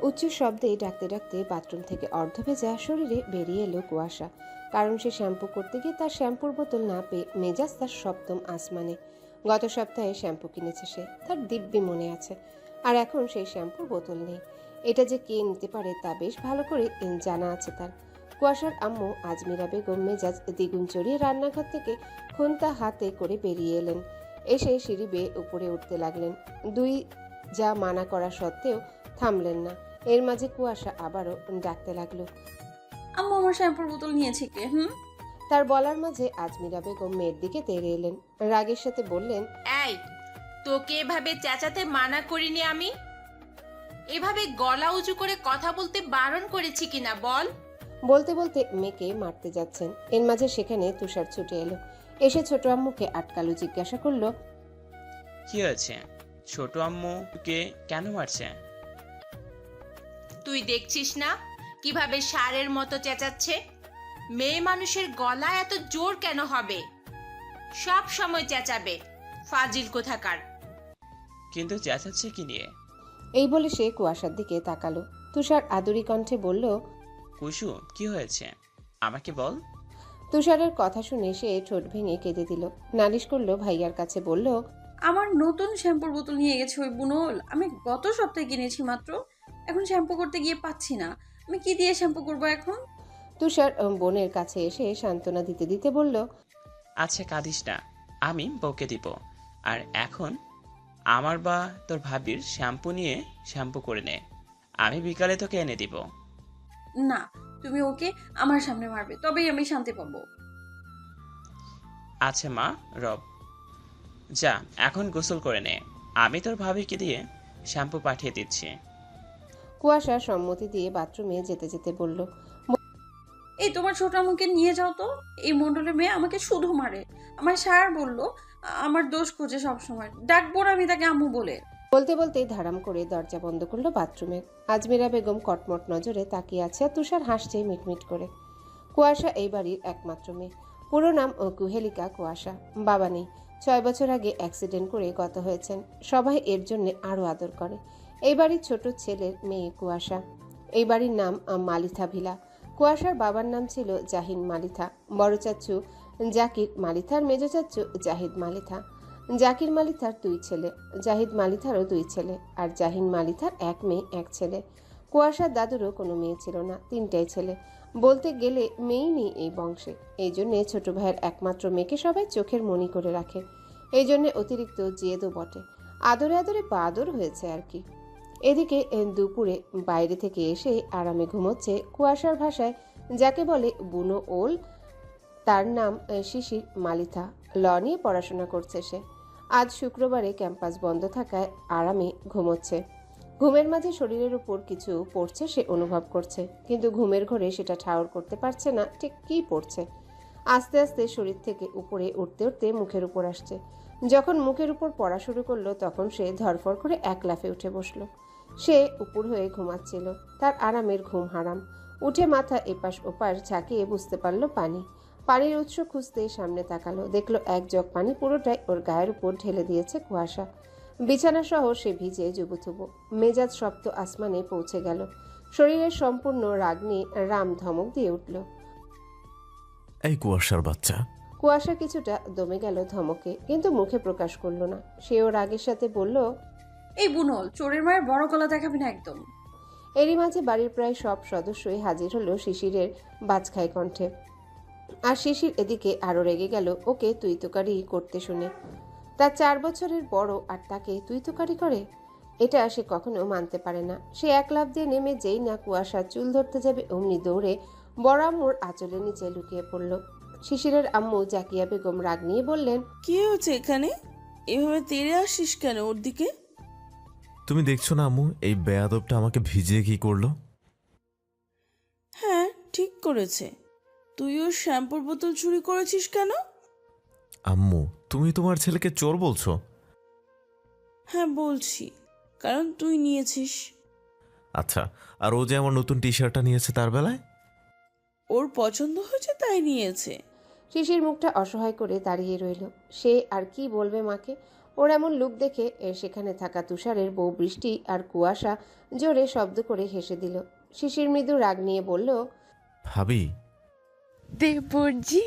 উচ্চ শব্দে ডাকতে ডাকতে বাথরুম থেকে অর্ধভেজা শরীরে বেরিয়ে এলো কুয়াশা। কারণ সে শ্যাম্পু করতে গিয়ে তার শ্যাম্পুর বোতল না পেয়ে মেজাজ তার সপ্তম আসমানে। গত সপ্তাহে শ্যাম্পু কিনেছে সে, তার দিব্যি মনে আছে। আর এখন সেই শ্যাম্পুর বোতল নেই। এটা যে কে নিতে পারে তা বেশ ভালো করে জানা আছে তার। কুয়াশার আম্মু আজমিরা বেগম মেজাজ দ্বিগুণ চড়িয়ে রান্নাঘর থেকে খুন্তা হাতে করে বেরিয়ে এলেন। এসে সিঁড়ি বেয়ে উপরে উঠতে লাগলেন। দুই যা মানা করা সত্ত্বেও থামলেন না। এর মাঝে কুয়াশা আবারও ডাকতে লাগলো, আম্মু আমার শ্যাম্পুর বোতল নিয়েছে কে? তার বলার মাঝে আজমিরা বেগম মেয়ের দিকে তেড়ে এলেন। রাগের সাথে বললেন, এই, তোকে এভাবে চেঁচাতে মানা করিনি আমি? এভাবে গলা উঁচু করে কথা বলতে বারণ করেছি কিনা বল? বলতে বলতে মেয়েকে মারতে যাচ্ছেন। এর মাঝে সেখানে তুষার ছুটে এলো। এসে ছোট আম্মুকে আটকালো, জিজ্ঞাসা করলো, কি হয়েছে? ছোট আম্মুকে কেন মারছে? তুই দেখছিস না কিভাবে ষাঁড়ের মতো চেঁচাচ্ছে? মেয়ে মানুষের গলা এত জোর কেন হবে? সব সময় চেঁচাবে, ফাজিল কোথাকার। কিন্তু চেঁচাচ্ছে কি নিয়ে? এই বলে সে কুয়াশার দিকে তাকালো। তুষার আদুরি কণ্ঠে বলল, কুসু, কি হয়েছে আমাকে বল। তুষারের কথা শুনে সে ঠোঁট ভেঙে কেঁদে দিল। নালিশ করলো ভাইয়ার কাছে, বলল, আমার নতুন শ্যাম্পুর বোতল নিয়ে গেছে ওই বুনল। আমি গত সপ্তাহে কিনেছি মাত্র। এখন শ্যাম্পু করতে গিয়ে পাচ্ছি না। আমি কি দিয়ে শ্যাম্পু করব এখন? তুষার বোনের কাছে এসে সান্ত্বনা দিতে দিতে বলল, আচ্ছা কাঁদিস না, আমি বকে দিব। আর এখন আমার বা তোর ভাবির শ্যাম্পু নিয়ে শ্যাম্পু করে নে, আমি বিকালে তোকে এনে দিব। না, তুমি ওকে আমার সামনে মারবে, তবেই আমি শান্তি পাবো। আচ্ছা মা, রব, যা এখন গোসল করে নে, আমি তোর ভাবিকে দিয়ে শ্যাম্পু পাঠিয়ে দিচ্ছি। কুয়াশা সম্মতি দিয়ে বাথরুমে যেতে যেতে বলল, এই তোমার ছোট আম্মুকে নিয়ে যাও তো। এই মন্ডলের মেয়ে আমাকে শুধু মারে। আমার স্যার বললো আমার দোষ খোঁজে সব সময়। ডাকবো না আমি তাকে আম্মু বলে। বলতে বলতেই ধারাম করে দরজা বন্ধ করলো বাথরুমের। আজমিরা বেগম কটমট নজরে তাকিয়ে আছে আর তুষার হাসছে মিটমিট করে। কুয়াশা এই বাড়ির একমাত্র মেয়ে। পুরো নাম কুহেলিকা কুয়াশা। বাবা নেই, 6 বছর আগে অ্যাক্সিডেন্ট করে গত হয়েছেন। সবাই এর জন্য আরও আদর করে। এই বাড়ির ছোট ছেলের মেয়ে কুয়াশা। এই বাড়ির নাম মালিথা ভিলা। কুয়াশার বাবার নাম ছিল জাহিন মালিথা। বড় চাচ্চু জাকির মালিথার, মেজ চাচ্চু জাহিদ মালিথা। জাকির মালিথার 2 ছেলে, জাহিদ মালিথারও 2 ছেলে, আর জাহিন মালিথার 1 মেয়ে 1 ছেলে। কুয়াশার দাদুরও কোনো মেয়ে ছিল না, 3টাই ছেলে। বলতে গেলে মেয়েই নেই এই বংশে। এই জন্যে ছোট ভাইয়ের একমাত্র মেয়েকে সবাই চোখের মণি করে রাখে। এই জন্যে অতিরিক্ত জেদও বটে। আদরে আদরে বাদর হয়েছে আর কি। এদিকে দুপুরে বাইরে থেকে এসে আরামে ঘুমোচ্ছে কুয়াশার ভাষায় যাকে বলে বুনো ওল। তার নাম শিশির মালিথা। ল নিয়ে পড়াশোনা করছে সে। আজ শুক্রবারে ক্যাম্পাস বন্ধ থাকায় আরামে ঘুমোচ্ছে। ঘুমের মাঝে শরীরের উপর কিছু পড়ছে সে অনুভব করছে, কিন্তু ঘুমের ঘোরে সেটা ঠাউর করতে পারছে না ঠিক কী পড়ছে। আস্তে আস্তে শরীর থেকে উপরে উঠতে উঠতে মুখের উপর আসছে। যখন মুখের উপর পড়া শুরু করলো তখন সে ধরফর করে এক লাফে উঠে বসলো। সে উপর হয়ে ঘুমাচ্ছিল, তার আরামের ঘুম হারাম। উঠে মাথা এপাশ ওপাশ ঝাঁকিয়ে বুঝতে পারল পানি। পানির উৎস খুঁজতে সামনে তাকালো, দেখলো 1 জগ পানি পুরোটাই ওর গায়ের উপর ঢেলে দিয়েছে কুয়াশা। বিছানা সহ সে ভিজে জুবুথুবু। মেজাজ সপ্ত আসমানে পৌঁছে গেল। শরীরের সম্পূর্ণ রাগ নিয়ে রাম ধমক দিয়ে উঠল। এই কুয়াশার বাচ্চা! কুয়াশা কিছুটা দমে গেল ধমকে, কিন্তু মুখে প্রকাশ করলো না। সেও রাগের সাথে বলল, এই বুনল, চোরের মায়ের বড় গলা দেখাবি না একদম। এরই মাঝে বাড়ির প্রায় সব সদস্যই হাজির হলো শিশিরের বাজখাই কণ্ঠে। আর শিশির এদিকে আরো রেগে গেল ওকে তুই তোকারি করতে শুনে। তার 4 বছরের বড় আর তাকে তুই তোকারি করে, এটা সে কখনো মানতে পারে না। সে এক লাফ দিয়ে নেমে যেই না কুয়াশার চুল ধরতে যাবে অমনি দৌড়ে বড় আম্মুর আঁচলের নিচে লুকিয়ে পড়ল। শিশিরের আম্মু জাকিয়া বেগম রাগ নিয়ে বললেন, কি হয়েছে এখানে? এভাবে তেড়ে আসিস কেন ওর দিকে? তুমি দেখছো না আম্মু, এই বেয়াদবটা আমাকে ভিজিয়ে কি করলো? হ্যাঁ, ঠিক করেছে। তুই ওর শ্যাম্পুর বোতল চুরি করেছিস কেন? আম্মু, তুমি তোমার ছেলেকে চোর বলছো? হ্যাঁ বলছি, কারণ তুই নিয়েছিস। আচ্ছা, আর ও যে আমার নতুন টি শার্টটা নিয়েছে তার বেলায়? ওর পছন্দ হয়েছে তাই নিয়েছে। শিশির মুখটা অসহায় করে দাঁড়িয়ে রইল। সে আর কি বলবে মাকে। ওর এমন লুক দেখে সেখানে থাকা তুষারের বউ বৃষ্টি আর কুয়াশা জোরে শব্দ করে হেসে দিল। শিশির মৃদু রাগ নিয়ে বলল, ভাবি, দেবরজি,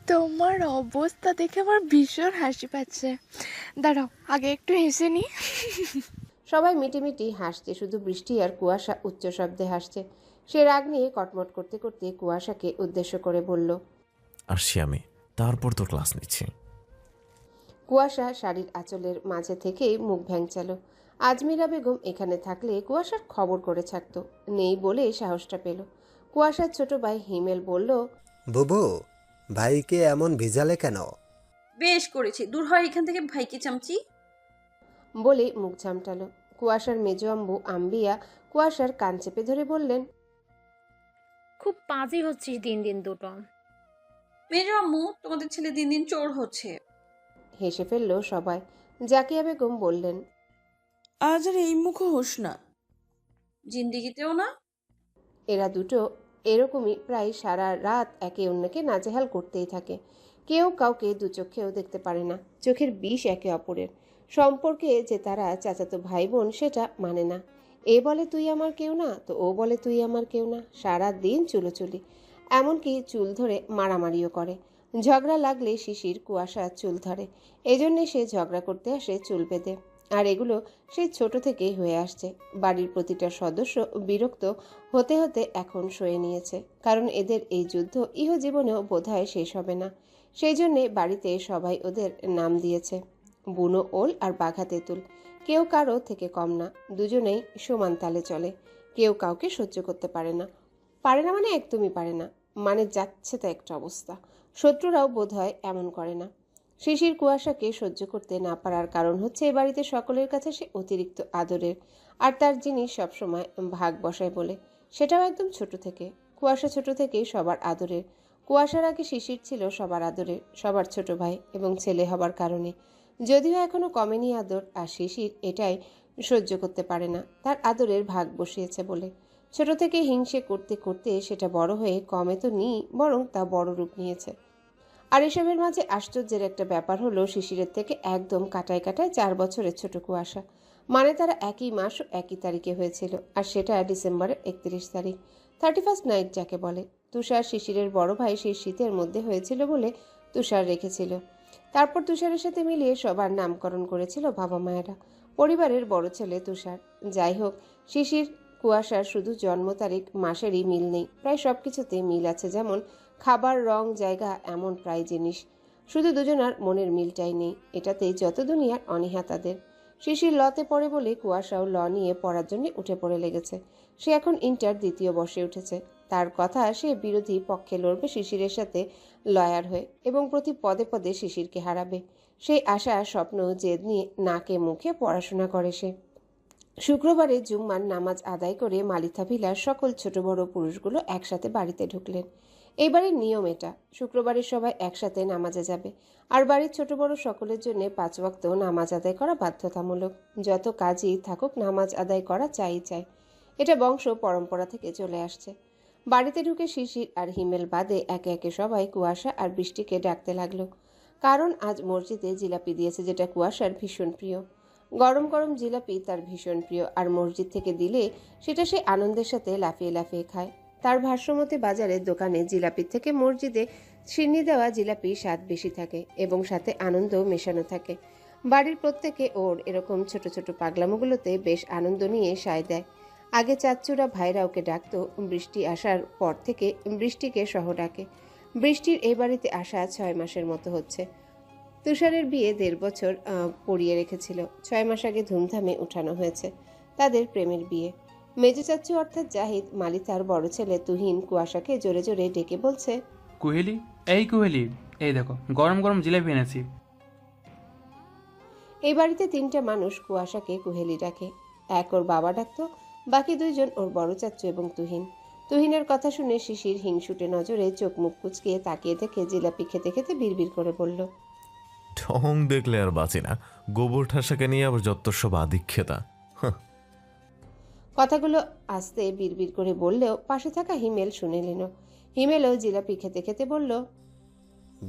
তোমার অবস্থা দেখে আমার ভীষণ হাসি পাচ্ছে। দাঁড়াও, আগে একটু হেসে নি। সবাই মিটিমিটি হাসছে, শুধু বৃষ্টি আর কুয়াশা উচ্চ শব্দে হাসছে। সে রাগ নিয়ে কটমট করতে করতে কুয়াশাকে উদ্দেশ্য করে বলল, আসছি আমি, তারপর তোর ক্লাস নিচ্ছি। কুয়াশা শাড়ির আঁচলের মাঝে থেকেই মুখ ভ্যাংচালো। আজমিরা বেগম এখানে থাকলে কুয়াশার খবর করে ছাড়ত, নেই বলে সাহসটা পেল। কুয়াশার ছোট ভাই হিমেল বলল, বুবু, ভাইকে এমন ভিজালে কেন? বেশ করেছি, দূর হয় এখান থেকে ভাইকে চামচি। বলে মুখ ঝামটালো। কুয়াশার মেজ আম্বু আম্বিয়া কুয়াশার কান চেপে ধরে বললেন, খুব পাজি হচ্ছিস দিন দিন দুটো। মেজো আম্মু, তোমাদের ছেলে দিন দিন চোর হচ্ছে। হেসে ফেলল সবাই। জাকিয়া বেগম বললেন, আজ আর এই মুখো হোস না। জিন্দিগিতেও না। এরা দুটো এরকমই প্রায় সারা রাত একে অন্যকে নাজেহাল করতেই থাকে। কেউ কাউকে দু চোখেও দেখতে পারে না, চোখের বিষ একে অপরের। সম্পর্কে যে তারা চাচাতো ভাই বোন সেটা মানে না। এ বলে তুই আমার কেউ না, তো ও বলে তুই আমার কেউ না। সারা দিন চুলোচুলি, এমনকি চুল ধরে মারামারিও করে। ঝগড়া লাগলে শিশির কুয়াশা চুল ধরে, এজন্যে সে ঝগড়া করতে আসে চুল বেঁধে। আর এগুলো সেই ছোট থেকেই হয়ে আসছে। বাড়ির প্রতিটা সদস্য বিরক্ত হতে হতে এখন সয়ে নিয়েছে, কারণ এদের এই যুদ্ধ ইহজীবনেও বোধহয় শেষ হবে না। সেই জন্যে বাড়িতে সবাই ওদের নাম দিয়েছে বুনো ওল আর বাঘা তেঁতুল। কেউ কারো থেকে কম না, দুজনেই সমান তালে চলে। কেউ কাউকে সহ্য করতে পারে না, পারে না মানে একদমই পারে না, মানে যাচ্ছে তা একটা অবস্থা। শত্রুরাও বোধহয় এমন করে না। শিশির কুয়াশাকে সহ্য করতে না পারার কারণ হচ্ছে এ বাড়িতে সকলের কাছে সে অতিরিক্ত আদরের, আর তার জিনিস সবসময় ভাগ বসায় বলে। সেটাও একদম ছোট থেকে। কুয়াশা ছোট থেকেই সবার আদরের। কুয়াশার আগে শিশির ছিল সবার আদরের, সবার ছোট ভাই এবং ছেলে হবার কারণে। যদিও এখনো কমেনি আদর, আর শিশির এটাই সহ্য করতে পারে না, তার আদরের ভাগ বসিয়েছে বলে। ছোট থেকে হিংসে করতে করতে সেটা বড় হয়ে কমে তো নি, বরং তা বড় রূপ নিয়েছে। আর এসবের মাঝে আশ্চর্যের একটা ব্যাপার হলো, শিশিরের থেকে একদম কাটায় কাটায় 4 বছরের ছোট কুয়াশা। মানে তারা একই মাস ও একই তারিখে হয়েছিল, আর সেটা ডিসেম্বরের 31 তারিখ, 31st নাইট যাকে বলে। তুষার শিশিরের বড় ভাই সেই শীতের মধ্যে হয়েছিল বলে তুষার রেখেছিল। তারপর তুষারের সাথে মিলিয়ে সবার নামকরণ করেছিল বাবা মায়েরা। পরিবারের বড় ছেলে তুষার। যাই হোক, শিশির কুয়াশার শুধু জন্ম তারিখ মাসেরই মিল নেই, প্রায় সব কিছুতেই মিল আছে। যেমন খাবার, রং, জায়গা, এমন প্রায় জিনিস। শুধু দুজনার মনের মিলটাই নেই, এটাতেই যত দুনিয়ার অনীহা তাদের। শিশির লতে পড়ে বলে কুয়াশাও ল নিয়ে পড়ার জন্য উঠে পড়ে লেগেছে। সে এখন ইন্টার 2য় বর্ষে উঠেছে। তার কথা, সে বিরোধী পক্ষে লড়বে শিশিরের সাথে লয়ার হয়ে, এবং প্রতি পদে পদে শিশিরকে হারাবে। সেই আশা, স্বপ্ন, জেদ নিয়ে নাকে মুখে পড়াশোনা করে সে। শুক্রবারে জুম্মার নামাজ আদায় করে মালিথা ভিলার সকল ছোট বড় পুরুষগুলো একসাথে বাড়িতে ঢুকলেন। এই বাড়ির নিয়ম এটা, শুক্রবারে সবাই একসাথে নামাজে যাবে। আর বাড়ির ছোট বড় সকলের জন্য 5 ওয়াক্ত নামাজ আদায় করা বাধ্যতামূলক। যত কাজই থাকুক, নামাজ আদায় করা চাই। এটা বংশ পরম্পরা থেকে চলে আসছে। বাড়িতে ঢুকে শিশির আর হিমেল বাদে একে একে সবাই কুয়াশা আর বৃষ্টিকে ডাকতে লাগলো, কারণ আজ মসজিদে জিলাপি দিয়েছে, যেটা কুয়াশার ভীষণ প্রিয়। গরম গরম জিলাপি তার ভীষণ প্রিয়, আর মসজিদ থেকে দিলে সেটা সে আনন্দের সাথে লাফিয়ে লাফিয়ে খায়। তার ভাষ্যমতে বাজারের দোকানে জিলাপির থেকে মসজিদে চিনি দেওয়া জিলাপি স্বাদ বেশি থাকে এবং সাথে আনন্দও মেশানো থাকে। বাড়ির প্রত্যেকে ওর এরকম ছোট ছোট পাগলামোগুলোতে বেশ আনন্দ নিয়ে সায় দেয়। আগে চাচ্চুরা ভাইরা ওকে ডাকতো, বৃষ্টি আসার পর থেকে বৃষ্টিকে সহ ডাকে। বৃষ্টির এই বাড়িতে আসা 6 মাসের মতো হচ্ছে। তুষারের বিয়ে 1.5 বছর পড়িয়ে রেখেছিল। 6 মাস আগে ধুমধামে উঠানো হয়েছে তাদের প্রেমের বিয়ে। মেজো চাচ্চু অর্থাৎ জাহিদ, মালিতার বড় ছেলে তুহিন কুয়াশাকে জোরে জোরে ডেকে বলছে, কুহেলি, এই কুহেলি, এই দেখো গরম গরম জিলাপি এনেছি। এই বাড়িতে 3টে মানুষ কুয়াশাকে কুহেলি ডাকে। এক ওর বাবা ডাকতো, বাকি 2 জন ওর বড় চাচ্চু এবং তুহিন। তুহিনের কথা শুনে শিশির হিংসুটে নজরে চোখ মুখ কুচকিয়ে তাকিয়ে থেকে জিলাপি খেতে খেতে বিড়বিড় করে বলল, ঠং দেখলে আর বাঁচি না, গোবর ঠাসাকে নিয়ে আবার যত সব আদিক্ষেতা। কথাগুলো আস্তে বিড়বিড় করে বললেও পাশে থাকা হিমেল শুনে নিল। হিমেলও জিলাপি খেতে খেতে বলল,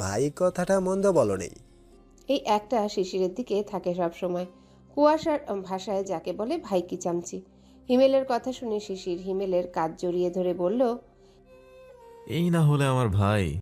ভাই কথাটা মন্দ বলো নেই। এই একটা শিশিরের দিকে থাকে সব সময়। কুয়াশার ভাষায় যাকে বলে ভাইকি চামচি। হিমেলের কথা শুনে শিশির হিমেলের কাঁধ জড়িয়ে ধরে বলল, এই না হলে আমার ভাই